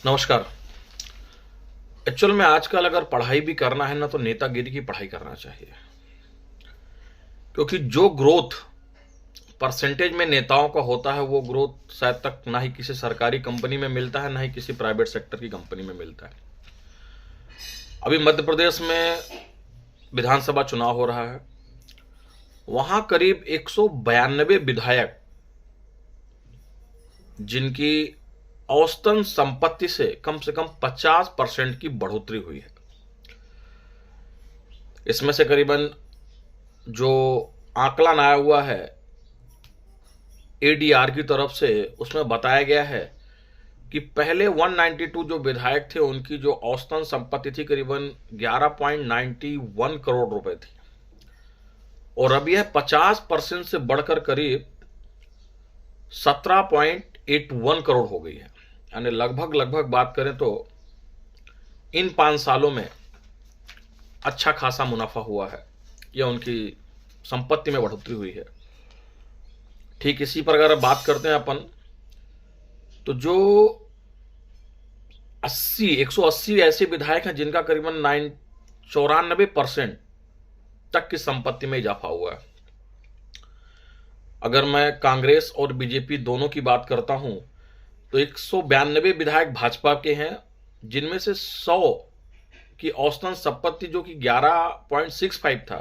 नमस्कार। एक्चुअल में आजकल अगर पढ़ाई भी करना है ना तो नेतागिरी की पढ़ाई करना चाहिए, क्योंकि जो ग्रोथ परसेंटेज में नेताओं का होता है वो ग्रोथ शायद तक ना ही किसी सरकारी कंपनी में मिलता है ना ही किसी प्राइवेट सेक्टर की कंपनी में मिलता है। अभी मध्य प्रदेश में विधानसभा चुनाव हो रहा है। वहां करीब 192 विधायक जिनकी औसतन संपत्ति से कम 50% की बढ़ोतरी हुई है। इसमें से करीबन जो आकलन आया हुआ है एडीआर की तरफ से, उसमें बताया गया है कि पहले 192 जो विधायक थे उनकी जो औसतन संपत्ति थी करीबन 11.91 करोड़ रुपए थी, और अब यह 50% से बढ़कर करीब 17.81 करोड़ हो गई है। यानी लगभग बात करें तो इन 5 सालों में अच्छा खासा मुनाफा हुआ है या उनकी संपत्ति में बढ़ोतरी हुई है। ठीक इसी पर अगर बात करते हैं अपन, तो जो 180 ऐसे विधायक हैं जिनका करीबन 94% तक की संपत्ति में इजाफा हुआ है। अगर मैं कांग्रेस और बीजेपी दोनों की बात करता हूं तो 192 विधायक भाजपा के हैं, जिनमें से 100 की औसतन संपत्ति जो कि 11.65 था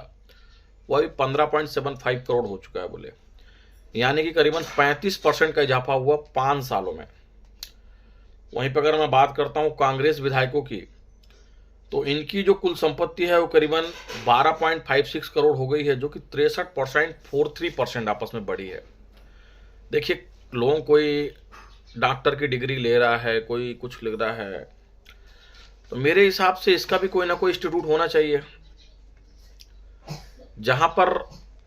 वो अभी 15.75 करोड़ हो चुका है बोले। यानी कि करीबन 35% का इजाफा हुआ 5 सालों में। वहीं पर अगर मैं बात करता हूं कांग्रेस विधायकों की, तो इनकी जो कुल संपत्ति है वो करीबन 12.56 करोड़ हो गई है, जो कि 63.43% आपस में बढ़ी है। देखिए, लोग कोई डॉक्टर की डिग्री ले रहा है, कोई कुछ लिख रहा है, तो मेरे हिसाब से इसका भी कोई ना कोई इंस्टीट्यूट होना चाहिए जहां पर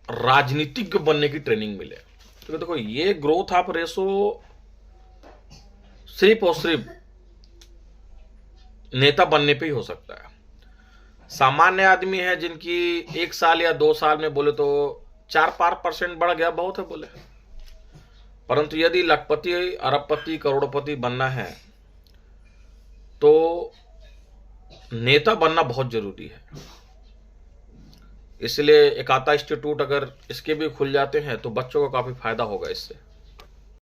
राजनीतिज्ञ बनने की ट्रेनिंग मिले। क्योंकि देखो, ये ग्रोथ आप रेशो सिर्फ और सिर्फ नेता बनने पे ही हो सकता है। सामान्य आदमी है जिनकी 1 साल या 2 साल में बोले तो 4-5% बढ़ गया, बहुत है बोले। परंतु यदि लखपति, अरबपति, करोड़पति बनना है तो नेता बनना बहुत जरूरी है। इसलिए एक आता इंस्टीट्यूट अगर इसके भी खुल जाते हैं तो बच्चों को काफी फायदा होगा इससे।